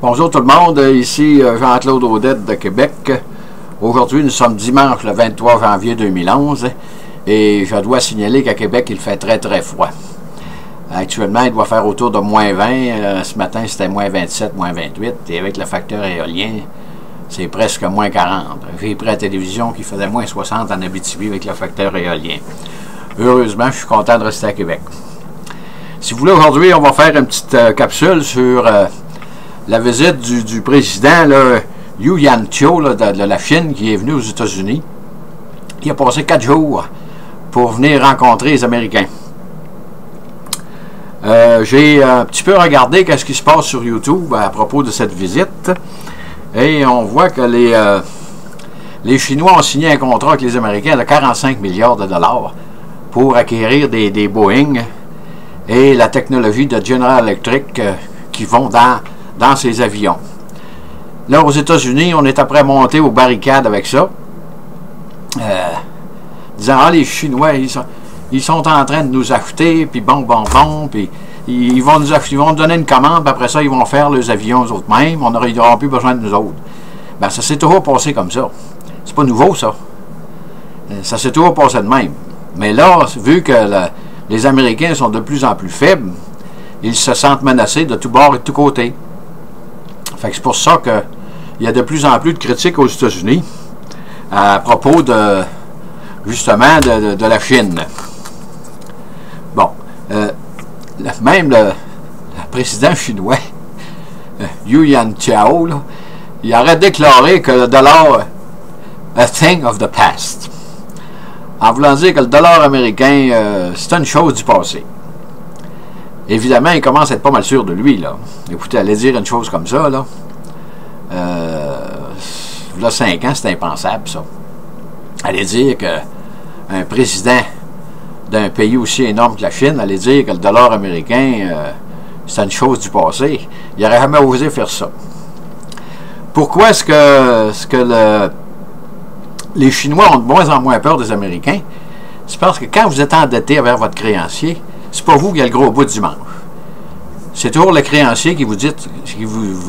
Bonjour tout le monde, ici Jean-Claude Audette de Québec. Aujourd'hui, nous sommes dimanche le 23 janvier 2011 et je dois signaler qu'à Québec, il fait très très froid. Actuellement, il doit faire autour de moins 20. Ce matin, c'était moins 27, moins 28. Et avec le facteur éolien, c'est presque moins 40. J'ai pris à la télévision qui faisait moins 60 en Abitibi avec le facteur éolien. Heureusement, je suis content de rester à Québec. Si vous voulez, aujourd'hui, on va faire une petite capsule sur la visite du président là, Yu Yanqiu de la Chine qui est venu aux États-Unis. Il a passé 4 jours pour venir rencontrer les Américains. J'ai un petit peu regardé ce qui se passe sur YouTube à propos de cette visite et on voit que les Chinois ont signé un contrat avec les Américains de 45 milliards de dollars pour acquérir des Boeing et la technologie de General Electric qui vont dans ces avions. Là, aux États-Unis, on est après monter aux barricades avec ça, disant « Ah, les Chinois, ils sont en train de nous acheter, puis bon, puis ils vont nous donner une commande, puis après ça, ils vont faire leurs avions eux autres mêmes, ils n'auront plus besoin de nous autres. » Ben, ça s'est toujours passé comme ça. C'est pas nouveau, ça. Ça s'est toujours passé de même. Mais là, vu que les Américains sont de plus en plus faibles, ils se sentent menacés de tous bords et de tous côtés. Fait que c'est pour ça qu'il y a de plus en plus de critiques aux États-Unis à propos justement de la Chine. Bon, même le président chinois, Yu Yanqiu, il aurait déclaré que le dollar a thing of the past. En voulant dire que le dollar américain, c'est une chose du passé. Évidemment, il commence à être pas mal sûr de lui, là. Écoutez, aller dire une chose comme ça, là, il y a 5 ans, c'était impensable, ça. Aller dire qu'un président d'un pays aussi énorme que la Chine allait dire que le dollar américain, c'est une chose du passé. Il n'aurait jamais osé faire ça. Pourquoi est-ce que les Chinois ont de moins en moins peur des Américains? C'est parce que quand vous êtes endetté envers votre créancier, c'est pas vous qui avez le gros bout du manche. C'est toujours le créancier qui vous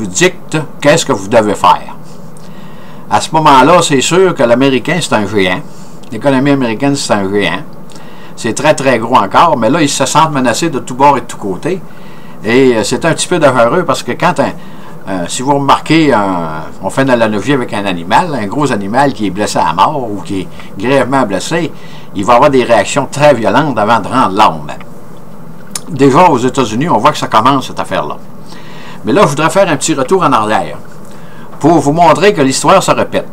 dicte qu'est-ce que vous devez faire. À ce moment-là, c'est sûr que l'Américain, c'est un géant. L'économie américaine, c'est un géant. C'est très, très gros encore, mais là, ils se sentent menacés de tous bords et de tous côtés. Et c'est un petit peu dangereux parce que quand si vous remarquez, on fait une analogie avec un animal, un gros animal qui est blessé à mort ou qui est grièvement blessé, il va avoir des réactions très violentes avant de rendre l'homme. Déjà, aux États-Unis, on voit que ça commence, cette affaire-là. Mais là, je voudrais faire un petit retour en arrière pour vous montrer que l'histoire se répète.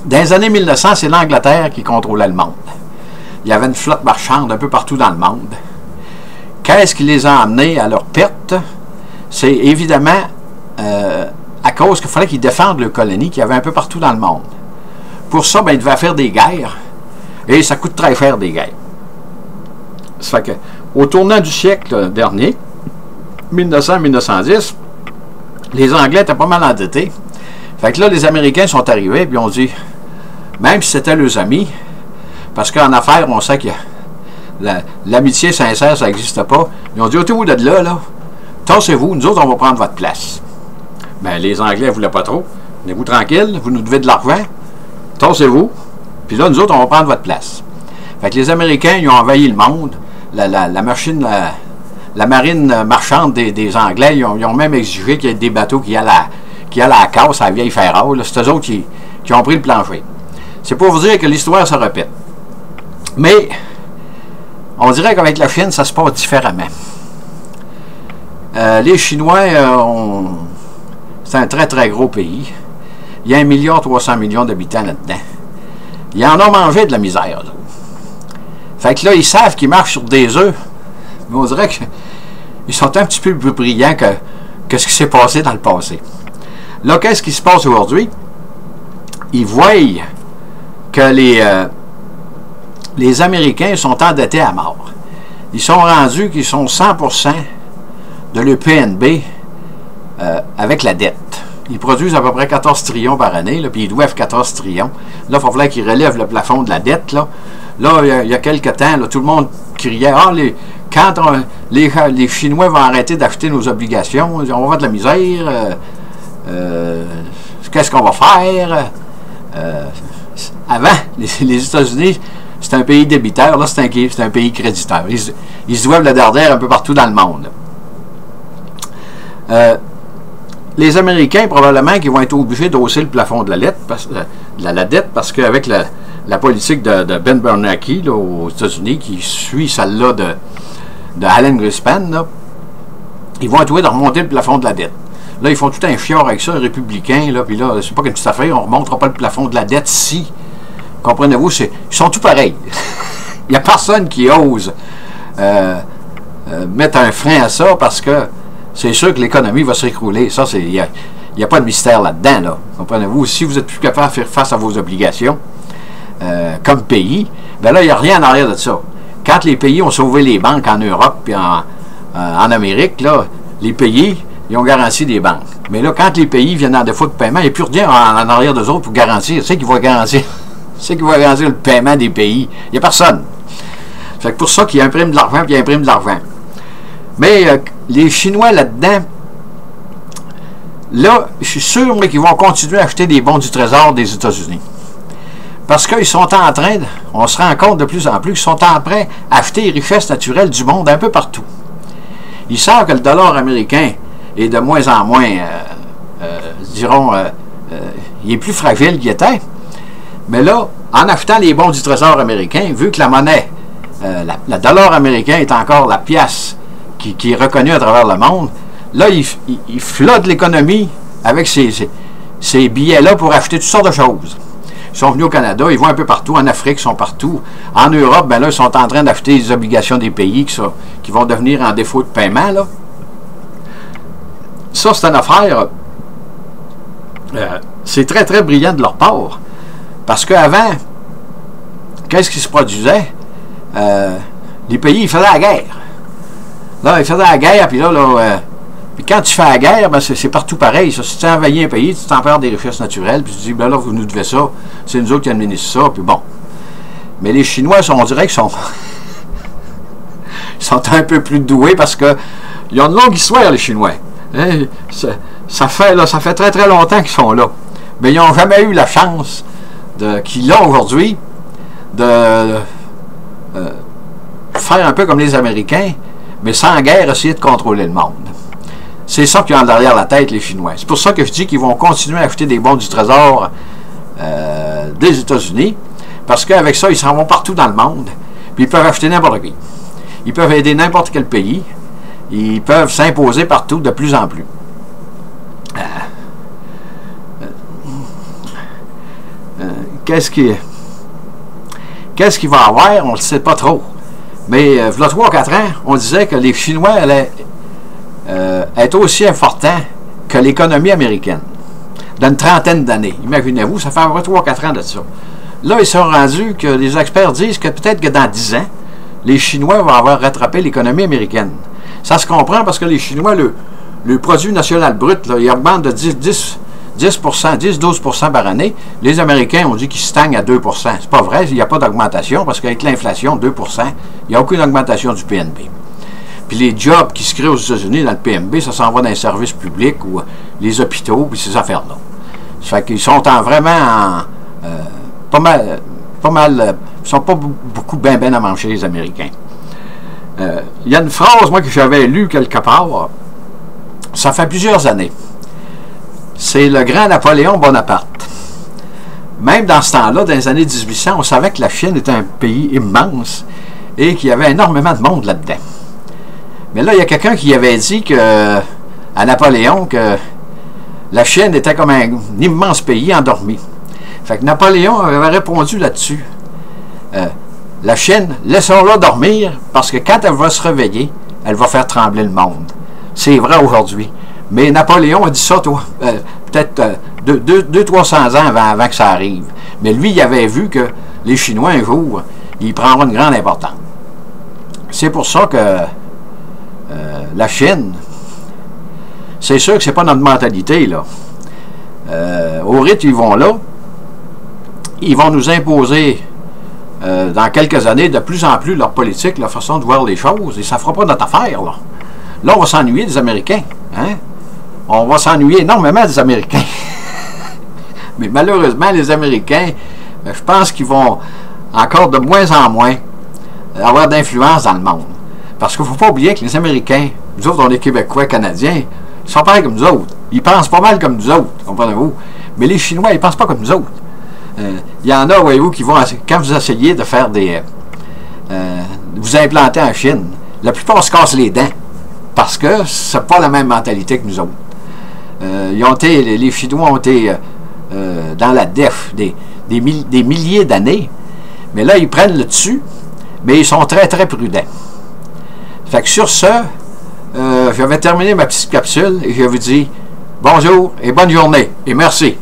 Dans les années 1900, c'est l'Angleterre qui contrôlait le monde. Il y avait une flotte marchande un peu partout dans le monde. Qu'est-ce qui les a amenés à leur perte? C'est évidemment à cause qu'il fallait qu'ils défendent leurs colonies qu'il y avait un peu partout dans le monde. Pour ça, ils devaient faire des guerres. Et ça coûte très cher des guerres. Ça fait que, au tournant du siècle dernier, 1900-1910, les Anglais étaient pas mal endettés. Fait que là, les Américains sont arrivés et ont dit, même si c'était leurs amis, parce qu'en affaires, on sait que l'amitié sincère, ça n'existe pas, ils ont dit, ôtez-vous de là, tassez-vous, nous autres, on va prendre votre place. Ben, les Anglais ne voulaient pas trop. Tenez-vous tranquille, vous nous devez de l'argent, tassez-vous, puis là, nous autres, on va prendre votre place. Fait que les Américains, ils ont envahi le monde. La marine marchande des Anglais, ils ont même exigé qu'il y ait des bateaux qui allaient à la casse, à la vieille ferraille. C'est eux autres qui ont pris le plancher. C'est pour vous dire que l'histoire se répète. Mais, on dirait qu'avec la Chine, ça se passe différemment. Les Chinois, c'est un très très gros pays. Il y a 1,3 milliard d'habitants là-dedans. Ils en ont mangé de la misère, là. Fait que là, ils savent qu'ils marchent sur des œufs. Mais on dirait qu'ils sont un petit peu plus brillants que ce qui s'est passé dans le passé. Là, qu'est-ce qui se passe aujourd'hui? Ils voient que les Américains sont endettés à mort. Ils sont rendus qu'ils sont 100% de leur PNB avec la dette. Ils produisent à peu près 14 trillions par année, là, puis ils doivent 14 trillions. Là, il va falloir qu'ils relèvent le plafond de la dette. Là, il y a quelques temps, là, tout le monde criait « Ah, quand les Chinois vont arrêter d'acheter nos obligations, on va avoir de la misère, qu'est-ce qu'on va faire? Avant, les États-Unis, c'est un pays débiteur, là, c'est un pays créditeur. Ils se doivent le dardère un peu partout dans le monde. Les Américains, probablement, qui vont être obligés d'hausser le plafond de la dette, parce qu'avec la politique de Ben Bernanke là, aux États-Unis, qui suit celle-là de Alan Greenspan, là, ils vont être obligés de remonter le plafond de la dette. Là, ils font tout un chiard avec ça, les républicains, là, puis là, c'est pas qu'une petite affaire, on ne remontera pas le plafond de la dette si, comprenez-vous, ils sont tous pareils. Il n'y a personne qui ose mettre un frein à ça, parce que c'est sûr que l'économie va s'écrouler. Ça, il n'y a pas de mystère là-dedans, là. Comprenez-vous, si vous êtes plus capable de faire face à vos obligations, comme pays, bien là, il n'y a rien en arrière de ça. Quand les pays ont sauvé les banques en Europe et en Amérique, là, les pays, ils ont garanti des banques. Mais là, quand les pays viennent en défaut de paiement, il n'y a plus rien en arrière d'eux autres pour garantir. C'est qui va garantir? C'est qui va garantir le paiement des pays? Il n'y a personne. C'est pour ça qu'ils impriment de l'argent puis ils impriment de l'argent. Mais les Chinois là-dedans, là, je suis sûr qu'ils vont continuer à acheter des bons du Trésor des États-Unis. Parce qu'ils sont en train, on se rend compte de plus en plus qu'ils sont en train d'acheter les richesses naturelles du monde un peu partout. Ils savent que le dollar américain est de moins en moins, il est plus fragile qu'il était. Mais là, en achetant les bons du Trésor américain, vu que la monnaie, le dollar américain est encore la pièce qui est reconnue à travers le monde, là, il flotte l'économie avec ces billets-là pour acheter toutes sortes de choses. Ils sont venus au Canada, ils vont un peu partout, en Afrique, ils sont partout. En Europe, ben là, ils sont en train d'acheter les obligations des pays qui vont devenir en défaut de paiement, là. Ça, c'est une affaire, c'est très, très brillant de leur part. Parce qu'avant, qu'est-ce qui se produisait? Les pays, ils faisaient la guerre. Là, ils faisaient la guerre, puis là, puis quand tu fais la guerre, ben c'est partout pareil. Ça. Si tu envahis un pays, tu t'en perds des richesses naturelles, puis tu dis, ben là, vous nous devez ça, c'est nous autres qui administrent ça, puis bon. Mais les Chinois, on dirait qu'ils sont un peu plus doués, parce que ils ont une longue histoire, les Chinois. Hein? Ça fait très, très longtemps qu'ils sont là. Mais ils n'ont jamais eu la chance qu'ils ont aujourd'hui de faire un peu comme les Américains, mais sans guerre, essayer de contrôler le monde. C'est ça qu'ils ont derrière la tête, les Chinois. C'est pour ça que je dis qu'ils vont continuer à acheter des bons du Trésor des États-Unis, parce qu'avec ça, ils s'en vont partout dans le monde, puis ils peuvent acheter n'importe qui. Ils peuvent aider n'importe quel pays. Ils peuvent s'imposer partout de plus en plus. Qu'est-ce qu'il va y avoir? On ne le sait pas trop. Mais il y a 3-4 ans, on disait que les Chinois allaient être aussi importants que l'économie américaine. D'une trentaine d'années. Imaginez-vous, ça fait à peu près 3-4 ans de ça. Là, ils sont rendus que les experts disent que peut-être que dans 10 ans, les Chinois vont avoir rattrapé l'économie américaine. Ça se comprend parce que les Chinois, le produit national brut, là, il augmente de 10-12% par année. Les Américains ont dit qu'ils stagnent à 2%. C'est pas vrai, il n'y a pas d'augmentation parce qu'avec l'inflation, 2%, il n'y a aucune augmentation du PNB. Puis les jobs qui se créent aux États-Unis dans le PNB, ça s'en va dans les services publics ou les hôpitaux, puis ces affaires-là. Ça fait qu'ils sont pas mal, ils sont pas beaucoup ben à manger, les Américains. Il y a une phrase, moi, que j'avais lue quelque part, ça fait plusieurs années. C'est le grand Napoléon Bonaparte. Même dans ce temps-là, dans les années 1800, on savait que la Chine était un pays immense et qu'il y avait énormément de monde là-dedans. Mais là, il y a quelqu'un qui avait dit à Napoléon que la Chine était comme un immense pays endormi. Fait que Napoléon avait répondu là-dessus. La Chine, laissons-la dormir, parce que quand elle va se réveiller, elle va faire trembler le monde. C'est vrai aujourd'hui. Mais Napoléon a dit ça, peut-être 200-300 ans avant que ça arrive. Mais lui, il avait vu que les Chinois, un jour, ils prendront une grande importance. C'est pour ça que la Chine, c'est sûr que c'est pas notre mentalité, là. Au rythme, ils vont là, ils vont nous imposer dans quelques années, de plus en plus, leur politique, leur façon de voir les choses, et ça ne fera pas notre affaire, là. Là, on va s'ennuyer des Américains. Hein? On va s'ennuyer énormément des Américains. Mais malheureusement, les Américains, je pense qu'ils vont encore de moins en moins avoir d'influence dans le monde. Parce qu'il ne faut pas oublier que les Américains, nous autres, on est Québécois, Canadiens, ils sont pareils comme nous autres. Ils pensent pas mal comme nous autres, comprenez-vous. Mais les Chinois, ils ne pensent pas comme nous autres. Il y en a, voyez-vous, qui vont, quand vous essayez de faire des... vous implanter en Chine, la plupart se cassent les dents. Parce que c'est pas la même mentalité que nous autres. Les Chinois ont été dans la def des milliers d'années. Mais là, ils prennent le dessus, mais ils sont très, très prudents. Fait que sur ce, je vais terminer ma petite capsule et je vous dis bonjour et bonne journée. Et merci.